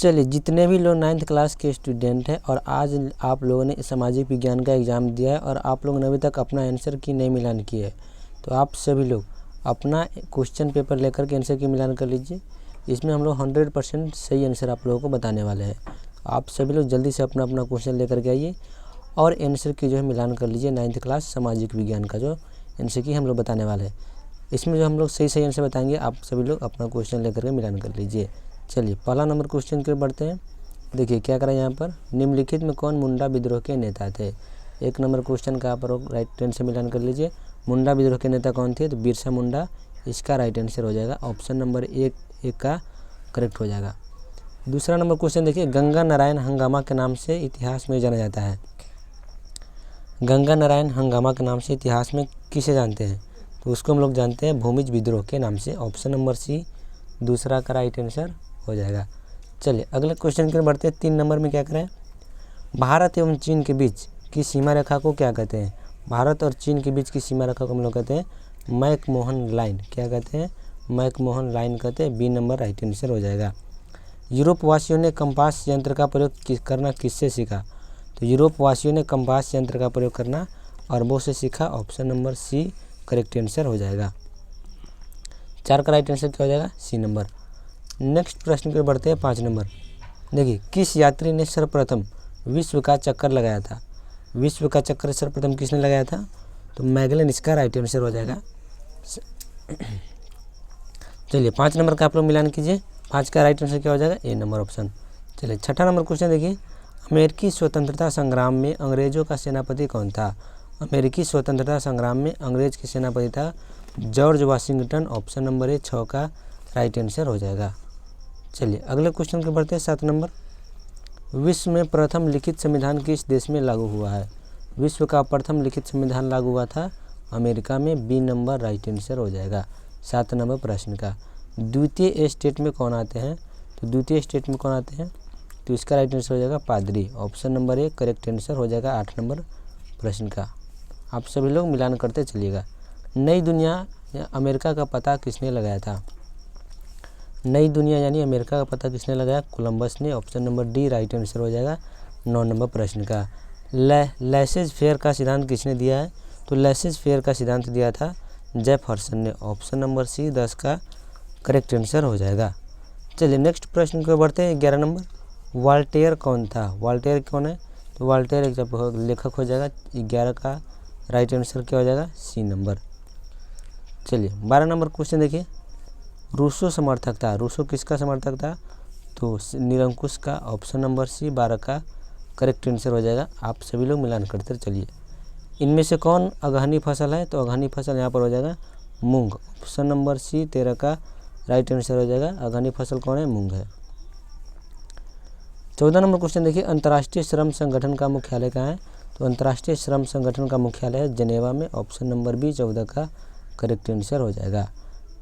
चलिए, जितने भी लोग 9th क्लास के स्टूडेंट हैं और आज आप लोगों ने सामाजिक विज्ञान का एग्ज़ाम दिया है और आप लोगों ने अभी तक अपना आंसर की नहीं मिलान की है, तो आप सभी लोग अपना क्वेश्चन पेपर लेकर के आंसर की मिलान कर लीजिए। इसमें हम लोग 100% सही आंसर आप लोगों को बताने वाले हैं। आप सभी लोग जल्दी से अपना अपना क्वेश्चन लेकर के आइए और आंसर की जो है मिलान कर लीजिए। 9th क्लास सामाजिक विज्ञान का जो आंसर की हम लोग बताने वाले हैं, इसमें जो हम लोग सही सही आंसर बताएंगे, आप सभी लोग अपना क्वेश्चन लेकर के मिलान कर लीजिए। चलिए, पहला नंबर क्वेश्चन की ओर बढ़ते हैं। देखिए क्या करें यहाँ पर, निम्नलिखित में कौन मुंडा विद्रोह के नेता थे। 1 नंबर क्वेश्चन का आप लोग राइट आंसर मिलान कर लीजिए। मुंडा विद्रोह के नेता कौन थे, तो बिरसा मुंडा इसका राइट आंसर हो जाएगा। ऑप्शन नंबर एक का करेक्ट हो जाएगा। दूसरा नंबर क्वेश्चन देखिए, गंगा नारायण हंगामा के नाम से इतिहास में जाना जाता है। गंगा नारायण हंगामा के नाम से इतिहास में किसे जानते हैं, तो उसको हम लोग जानते हैं भूमिज विद्रोह के नाम से। ऑप्शन नंबर सी दूसरा का राइट आंसर हो जाएगा। चलिए अगले क्वेश्चन की ओर बढ़ते हैं। 3 नंबर में क्या करें, भारत एवं चीन के बीच की सीमा रेखा को क्या कहते हैं। भारत और चीन के बीच की सीमा रेखा को हम लोग कहते हैं मैकमोहन लाइन। क्या कहते हैं, मैकमोहन लाइन कहते हैं। बी नंबर राइट आंसर हो जाएगा। यूरोप वासियों ने कंपास यंत्र का प्रयोग करना किससे सीखा, तो यूरोप वासियों ने कंपास यंत्र का प्रयोग करना अरबों से सीखा। Option number C correct answer हो जाएगा। 4 का राइट आंसर क्या हो जाएगा, सी नंबर। नेक्स्ट प्रश्न पे बढ़ते हैं 5 नंबर। देखिए, किस यात्री ने सर्वप्रथम विश्व का चक्कर लगाया था। विश्व का चक्कर सर्वप्रथम किसने लगाया था, तो मैगलन इसका राइट आंसर हो जाएगा। चलिए 5 नंबर का आप लोग मिलान कीजिए। 5 का राइट आंसर क्या हो जाएगा, ए नंबर ऑप्शन। चलिए 6ठा नंबर क्वेश्चन देखिए, अमेरिकी स्वतंत्रता संग्राम में अंग्रेजों का सेनापति कौन था। अमेरिकी स्वतंत्रता संग्राम में अंग्रेज के सेनापति था George Washington. Option number A 6 का राइट आंसर हो जाएगा। चलिए अगले क्वेश्चन के बढ़ते हैं 7 नंबर। विश्व में प्रथम लिखित संविधान किस देश में लागू हुआ है। विश्व का प्रथम लिखित संविधान लागू हुआ था अमेरिका में। बी नंबर राइट आंसर हो जाएगा 7 नंबर प्रश्न का। द्वितीय स्टेट में कौन आते हैं, तो द्वितीय स्टेट में कौन आते हैं, तो इसका राइट आंसर हो जाएगा पादरी। Option number A correct answer हो जाएगा 8 नंबर प्रश्न का। आप सभी लोग मिलान करते चलिएगा। नई दुनिया या अमेरिका का पता किसने लगाया था। नई दुनिया यानी अमेरिका का पता किसने लगाया, कोलंबस ने। Option number D right answer हो जाएगा 9 नंबर प्रश्न का। लेसेज फेयर का सिद्धांत किसने दिया है, तो लेसेज फेयर का सिद्धांत दिया था जेफरसन ने। ऑप्शन नंबर सी 10 का करेक्ट आंसर हो जाएगा। चलिए नेक्स्ट प्रश्न को बढ़ते हैं 11 नंबर। वॉल्टेयर कौन था। वॉल्टेयर कौन है, तो वॉल्टेयर एक लेखक हो जाएगा। 11 का राइट आंसर क्या हो जाएगा, सी नंबर। चलिए 12 नंबर क्वेश्चन देखिए, रूसो समर्थक था। रूसो किसका समर्थक था, तो निरंकुश का। ऑप्शन नंबर सी 12 का करेक्ट आंसर हो जाएगा। आप सभी लोग मिलान करते चलिए। इनमें से कौन अगहनी फसल है, तो अगहनी फसल यहाँ पर हो जाएगा मूंग। ऑप्शन नंबर सी 13 का राइट आंसर हो जाएगा। अगहनी फसल कौन है, मूंग है। 14 नंबर क्वेश्चन देखिए, अंतर्राष्ट्रीय श्रम संगठन का मुख्यालय कहाँ है, तो अंतर्राष्ट्रीय श्रम संगठन का मुख्यालय है जनेवा में। ऑप्शन नंबर बी 14 का करेक्ट आंसर हो जाएगा।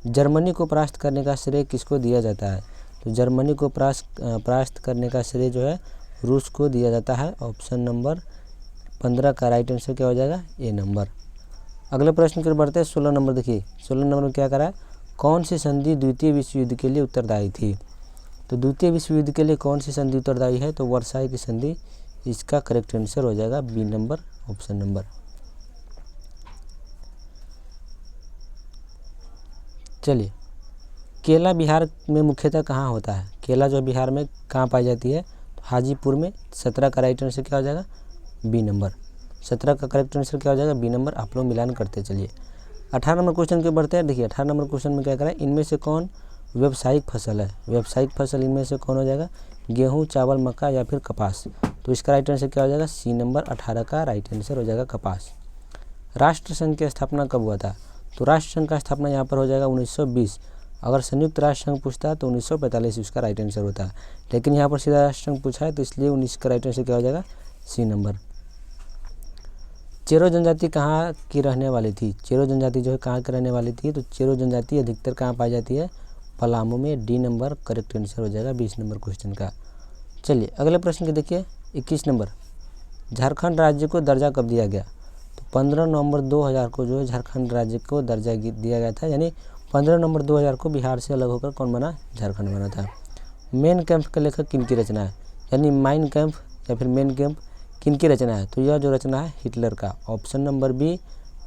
जर्मनी को परास्त करने का श्रेय किसको दिया जाता है, तो जर्मनी को परास्त करने का श्रेय जो है रूस को दिया जाता है। ऑप्शन नंबर 15 का राइट आंसर क्या हो जाएगा, ए नंबर। अगले प्रश्न की ओर बढ़ते हैं 16 नंबर। देखिए 16 नंबर में क्या करा है, कौन सी संधि द्वितीय विश्व युद्ध के लिए उत्तरदायी थी, तो द्वितीय विश्व युद्ध के लिए कौन सी संधि उत्तरदायी है, तो वर्साई की संधि इसका करेक्ट आंसर हो जाएगा बी नंबर ऑप्शन नंबर। चलिए, केला बिहार में मुख्यतः कहाँ होता है। केला जो बिहार में कहाँ पाई जाती है, तो हाजीपुर में। 17 का राइट आंसर क्या हो जाएगा, बी नंबर। 17 का करेक्ट आंसर क्या हो जाएगा, बी नंबर। आप लोग मिलान करते चलिए। 18 नंबर क्वेश्चन के बढ़ते हैं। देखिए 18 नंबर क्वेश्चन में क्या करें, इनमें से कौन व्यावसायिक फसल है। व्यावसायिक फसल इनमें से कौन हो जाएगा, गेहूँ, चावल, मक्का या फिर कपास। तो इसका राइट आंसर क्या हो जाएगा, सी नंबर। 18 का राइट आंसर हो जाएगा कपास। राष्ट्र संघ की स्थापना कब हुआ था, तो राष्ट्र संघ का स्थापना यहाँ पर हो जाएगा 1920। अगर संयुक्त राष्ट्र संघ पूछता है तो 1945 उसका राइट आंसर होता है, लेकिन यहाँ पर सीधा राष्ट्र संघ पूछा है तो इसलिए 19 का राइट आंसर क्या हो जाएगा, सी नंबर। चेरो जनजाति कहाँ की रहने वाली थी। चेरो जनजाति जो है कहाँ की रहने वाली थी, तो चेरो जनजाति अधिकतर कहाँ पाई जाती है, पलामू में। डी नंबर करेक्ट आंसर हो जाएगा 20 नंबर क्वेश्चन का। चलिए अगले प्रश्न के देखिए 21 नंबर। झारखंड राज्य को दर्जा कब दिया गया, तो 15 नवंबर 2000 को जो है झारखंड राज्य को दर्जा दिया गया था। यानी 15 नवंबर 2000 को बिहार से अलग होकर कौन बना, झारखंड बना था। मेन कैंप का लेखक किन की रचना है, यानी माइन कैंप या फिर मेन कैंप किन की रचना है, तो यह जो रचना है हिटलर का। ऑप्शन नंबर बी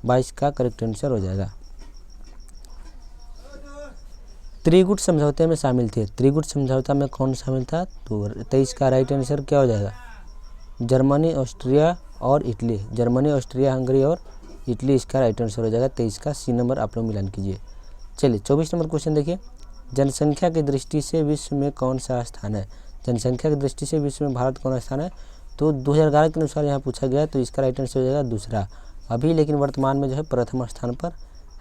22 का करेक्ट आंसर हो जाएगा। त्रिगुट समझौते में शामिल थे, त्रिगुट समझौता में कौन शामिल था, तो 23 का राइट आंसर क्या हो जाएगा, जर्मनी, ऑस्ट्रिया और इटली। जर्मनी, ऑस्ट्रिया, हंगरी और इटली इसका राइट आंसर हो जाएगा। 23 का सी नंबर आप लोग मिलान कीजिए। चलिए 24 नंबर क्वेश्चन देखिए, जनसंख्या की दृष्टि से विश्व में कौन सा स्थान है। जनसंख्या की दृष्टि से विश्व में भारत कौन सा स्थान है, तो 2011 के अनुसार यहाँ पूछा गया है, तो इसका राइट आंसर हो जाएगा दूसरा। अभी लेकिन वर्तमान में जो है प्रथम स्थान पर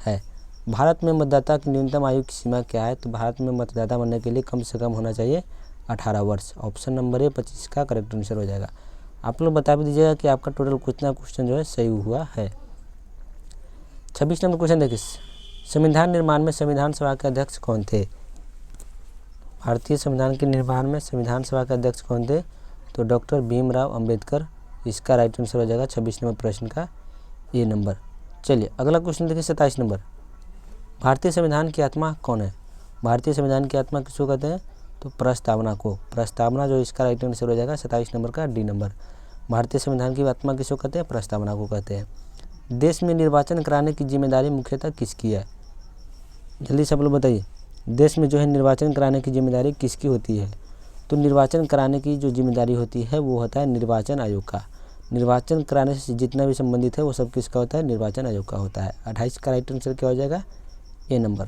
है। भारत में मतदाता की न्यूनतम आयु की सीमा क्या है, तो भारत में मतदाता बनने के लिए कम से कम होना चाहिए 18 वर्ष। ऑप्शन नंबर ए 25 का करेक्ट आंसर हो जाएगा। आप लोग बता भी दीजिएगा कि आपका टोटल कितना क्वेश्चन जो है सही हुआ है। 26 नंबर क्वेश्चन देखिए, संविधान निर्माण में संविधान सभा के अध्यक्ष कौन थे। भारतीय संविधान के निर्माण में संविधान सभा के अध्यक्ष कौन थे, तो डॉक्टर भीमराव अंबेडकर इसका राइट आंसर हो जाएगा 26 नंबर प्रश्न का ए नंबर। चलिए अगला क्वेश्चन देखिए 27 नंबर, भारतीय संविधान की आत्मा कौन है। भारतीय संविधान की आत्मा किसको कहते हैं, तो प्रस्तावना को। प्रस्तावना जो इसका राइट आंसर हो जाएगा 27 नंबर का डी नंबर। भारतीय संविधान की आत्मा किसको कहते हैं, प्रस्तावना को कहते हैं। देश में निर्वाचन कराने की जिम्मेदारी मुख्यतः किसकी है, जल्दी सब लोग बताइए। देश में जो है निर्वाचन कराने की जिम्मेदारी किसकी होती है, तो निर्वाचन कराने की जो जिम्मेदारी होती है वो होता है निर्वाचन आयोग का। निर्वाचन कराने से जितना भी संबंधित है वो सब किसका होता है, निर्वाचन आयोग का होता है। 28 का राइट आंसर क्या हो जाएगा, ए नंबर।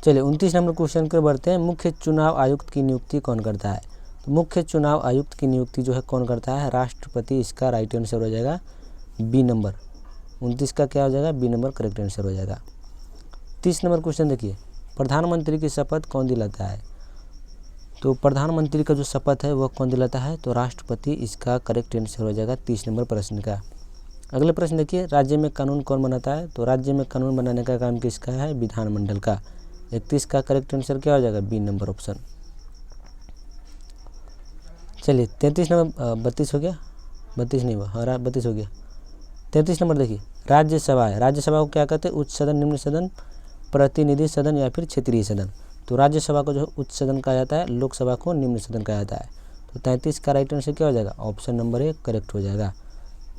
चलिए 29 नंबर क्वेश्चन पर बढ़ते हैं, मुख्य चुनाव आयुक्त की नियुक्ति कौन करता है। तो मुख्य चुनाव आयुक्त की नियुक्ति जो है कौन करता है, राष्ट्रपति इसका राइट आंसर हो जाएगा बी नंबर। 29 का क्या हो जाएगा, बी नंबर करेक्ट आंसर हो जाएगा। 30 नंबर क्वेश्चन देखिए, प्रधानमंत्री की शपथ कौन दिलाता है। तो प्रधानमंत्री का जो शपथ है वह कौन दिलाता है, तो राष्ट्रपति इसका करेक्ट आंसर हो जाएगा 30 नंबर प्रश्न का। अगले प्रश्न देखिए, राज्य में कानून कौन बनाता है। तो राज्य में कानून बनाने का काम किसका है, विधानमंडल का। 31 का करेक्ट आंसर क्या हो जाएगा, बी नंबर ऑप्शन। चलिए 33 नंबर 32 हो गया, 32 नहीं हुआ, हाँ 32 हो गया। 33 नंबर देखिए, राज्यसभा है। राज्यसभा को क्या कहते हैं, उच्च सदन, निम्न सदन, प्रतिनिधि सदन या फिर क्षेत्रीय सदन। तो राज्यसभा को जो है उच्च सदन कहा जाता है, लोकसभा को निम्न सदन कहा जाता है। तो 33 का राइट आंसर क्या हो जाएगा, ऑप्शन नंबर ए करेक्ट हो जाएगा।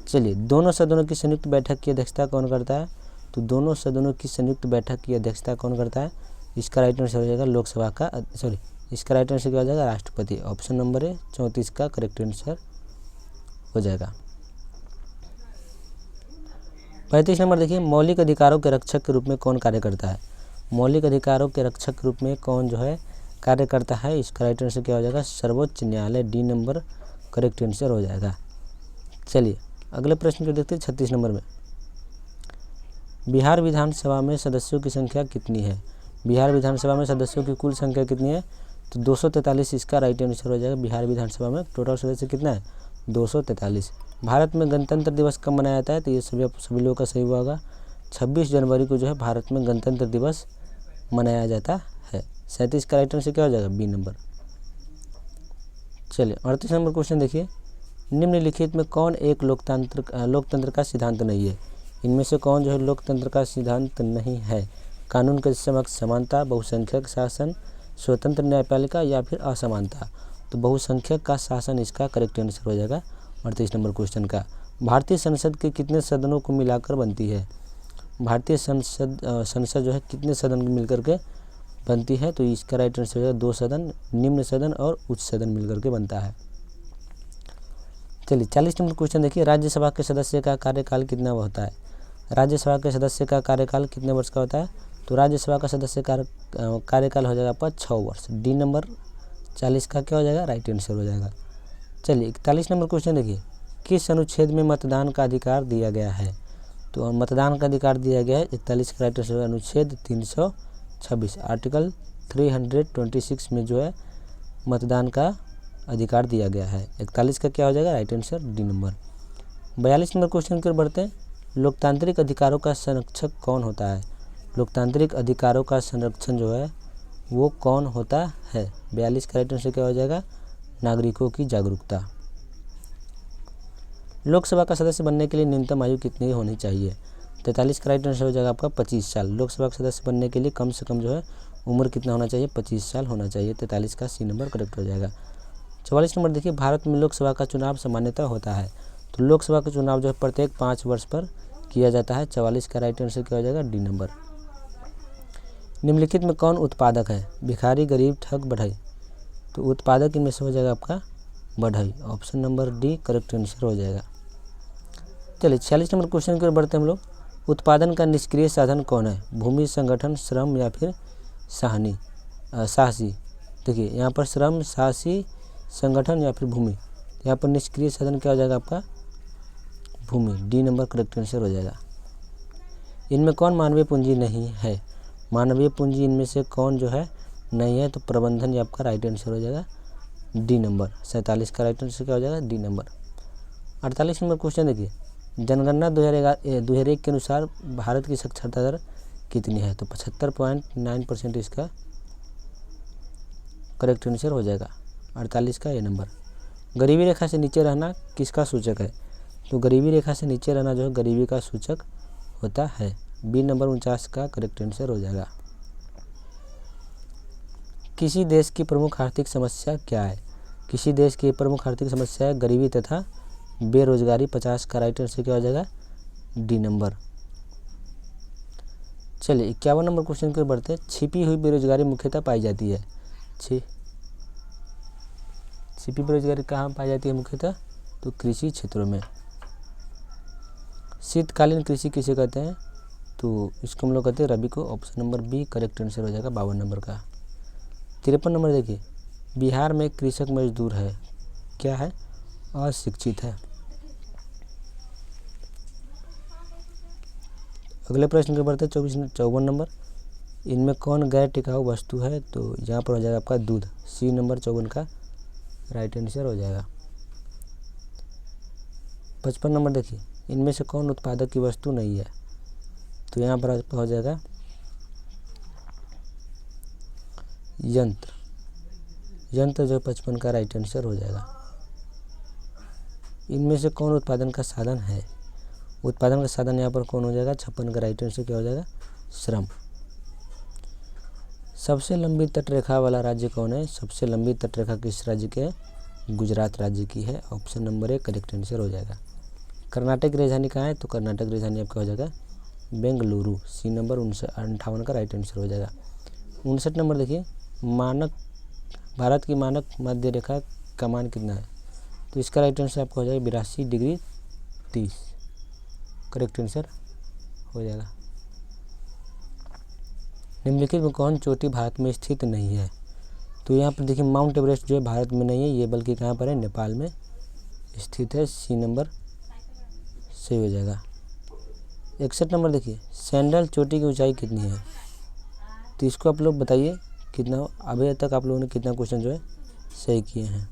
चलिए दोनों सदनों की संयुक्त बैठक की अध्यक्षता कौन करता है। तो दोनों सदनों की संयुक्त बैठक की अध्यक्षता कौन करता है, इसका राइट आंसर हो जाएगा लोकसभा का, सॉरी इसका राइट आंसर क्या हो जाएगा, राष्ट्रपति। ऑप्शन नंबर ए 34 का करेक्ट आंसर हो जाएगा। 35 नंबर देखिए, मौलिक अधिकारों के रक्षक के रूप में कौन कार्य करता है। मौलिक अधिकारों के रक्षक के रूप में कौन जो है कार्य करता है, इसका राइट आंसर क्या हो जाएगा, सर्वोच्च न्यायालय। डी नंबर करेक्ट आंसर हो जाएगा। चलिए अगले प्रश्न को देखते हैं 36 नंबर में, बिहार विधानसभा में सदस्यों की संख्या कितनी है। बिहार विधानसभा में सदस्यों की कुल संख्या कितनी है, तो 243 इसका राइट आंसर हो जाएगा। बिहार विधानसभा में टोटल सदस्य कितना है, 243। भारत में गणतंत्र दिवस कब मनाया जाता है, तो ये सभी लोगों का सही हुआ होगा। 26 जनवरी को जो है भारत में गणतंत्र दिवस मनाया जाता है। 37 का राइट आंसर क्या हो जाएगा, बी नंबर। चलिए 38 नंबर क्वेश्चन देखिए, निम्नलिखित में कौन एक लोकतंत्र का सिद्धांत नहीं है। इनमें से कौन जो है लोकतंत्र का सिद्धांत नहीं है, कानून के समक्ष समानता, बहुसंख्यक शासन, स्वतंत्र न्यायपालिका या फिर असमानता। तो बहुसंख्यक का शासन इसका करेक्ट आंसर हो जाएगा 38 नंबर क्वेश्चन का। भारतीय संसद के कितने सदनों को मिलाकर बनती है। भारतीय संसद जो है कितने सदन मिलकर के बनती है, तो इसका राइट आंसर हो जाएगा 2 सदन, निम्न सदन और उच्च सदन मिलकर के बनता है। चलिए 40 नंबर क्वेश्चन देखिए, राज्यसभा के सदस्य का कार्यकाल कितना होता है। राज्यसभा के सदस्य का कार्यकाल कितने वर्ष का होता है, तो राज्यसभा का सदस्य का कार्यकाल हो जाएगा आपका 6 वर्ष। डी नंबर 40 का क्या हो जाएगा, राइट आंसर हो जाएगा। चलिए 41 नंबर क्वेश्चन देखिए, किस अनुच्छेद में मतदान का अधिकार दिया गया है। तो मतदान का अधिकार दिया गया है 41 का राइट आंसर अनुच्छेद 326, आर्टिकल 326 में जो है मतदान का अधिकार दिया गया है। 41 का क्या हो जाएगा, right answer D number. 42 number question की ओर बढ़ते हैं, लोकतांत्रिक अधिकारों का संरक्षक कौन होता है। लोकतांत्रिक अधिकारों का संरक्षण जो है वो कौन होता है। 42 का राइट आंसर क्या हो जाएगा, नागरिकों की जागरूकता। लोकसभा का सदस्य बनने के लिए न्यूनतम आयु कितनी होनी चाहिए। 43 का राइट आंसर हो जाएगा आपका 25 साल। लोकसभा का सदस्य बनने के लिए कम से कम जो है उम्र कितना होना चाहिए, 25 साल होना चाहिए। 43 का सी नंबर करेक्ट हो जाएगा। 44 नंबर देखिए, भारत में लोकसभा का चुनाव सामान्यतः होता है। तो लोकसभा का चुनाव जो है प्रत्येक 5 वर्ष पर किया जाता है। 44 का राइट आंसर क्या हो जाएगा, डी नंबर। निम्नलिखित में कौन उत्पादक है, भिखारी, गरीब, ठग, बढ़ई। तो उत्पादक इनमें से हो जाएगा आपका बढ़ई, option number D correct answer हो जाएगा। चलिए 46 नंबर क्वेश्चन की ओर बढ़ते हैं हम लोग। उत्पादन का निष्क्रिय साधन कौन है, भूमि, संगठन, श्रम या फिर साहसी। देखिए यहाँ पर श्रम, साहसी, संगठन या फिर भूमि। यहाँ पर निष्क्रिय साधन क्या हो जाएगा आपका, भूमि, डी नंबर करेक्ट आंसर हो जाएगा। इनमें कौन मानवीय पूंजी नहीं है, मानवीय पूंजी इनमें से कौन जो है नहीं है, तो प्रबंधन ये आपका राइट आंसर हो जाएगा, डी नंबर। 47 का राइट आंसर क्या हो जाएगा, डी नंबर। 48 नंबर क्वेश्चन देखिए, जनगणना 2001 के अनुसार भारत की साक्षरता दर कितनी है, तो 75.9% इसका करेक्ट आंसर हो जाएगा। 48 का ये नंबर। गरीबी रेखा से नीचे रहना किसका सूचक है, तो गरीबी रेखा से नीचे रहना जो है गरीबी का सूचक होता है, बी नंबर 49 का करेक्ट आंसर हो जाएगा। किसी देश की प्रमुख आर्थिक समस्या क्या है, किसी देश की प्रमुख आर्थिक समस्या है गरीबी तथा बेरोजगारी। 50 का राइट आंसर क्या हो जाएगा, डी नंबर। चलिए 51 नंबर क्वेश्चन की ओर बढ़ते हैं। छिपी हुई बेरोजगारी मुख्यतः पाई जाती है, छिपी बेरोजगारी कहाँ पाई जाती है मुख्यतः, तो कृषि क्षेत्रों में। शीतकालीन कृषि किसे कहते हैं, तो इसको हम लोग कहते हैं रबी को, option number B correct answer हो जाएगा 52 नंबर का। 53 नंबर देखिए, बिहार में कृषक मजदूर है, क्या है, अशिक्षित है। अगले प्रश्न के बढ़ते 54 नंबर, इनमें कौन गैर टिकाऊ वस्तु है, तो यहाँ पर हो जाएगा आपका दूध, सी नंबर 54 का राइट आंसर हो जाएगा। 55 नंबर देखिए, इनमें से कौन उत्पादक की वस्तु नहीं है, तो यहाँ पर हो जाएगा यंत्र, यंत्र जो 55 का राइट आंसर हो जाएगा। इनमें से कौन उत्पादन का साधन है, उत्पादन का साधन यहाँ पर कौन हो जाएगा, 56 का राइट आंसर क्या हो जाएगा, श्रम। सबसे लंबी तटरेखा वाला राज्य कौन है, सबसे लंबी तटरेखा किस राज्य के है, गुजरात राज्य की है, option number A correct answer हो जाएगा। कर्नाटक की राजधानी कहाँ है, तो कर्नाटक की राजधानी आपका हो जाएगा बेंगलुरु, सी नंबर 58 का राइट आंसर हो जाएगा। 59 नंबर देखिए, मानक भारत की मानक मध्य रेखा का मान कितना है, तो इसका राइट आंसर आपका हो जाएगा 82 डिग्री 30, करेक्ट आंसर हो जाएगा। निम्नलिखित में कौन चोटी भारत में स्थित नहीं है, तो यहाँ पर देखिए माउंट एवरेस्ट जो है भारत में नहीं है, ये बल्कि कहाँ पर है, नेपाल में स्थित है, सी नंबर सही हो जाएगा। 61 नंबर देखिए, सैंडल चोटी की ऊंचाई कितनी है, तो इसको आप लोग बताइए कितना, अभी तक आप लोगों ने कितना क्वेश्चन जो है सही किए हैं।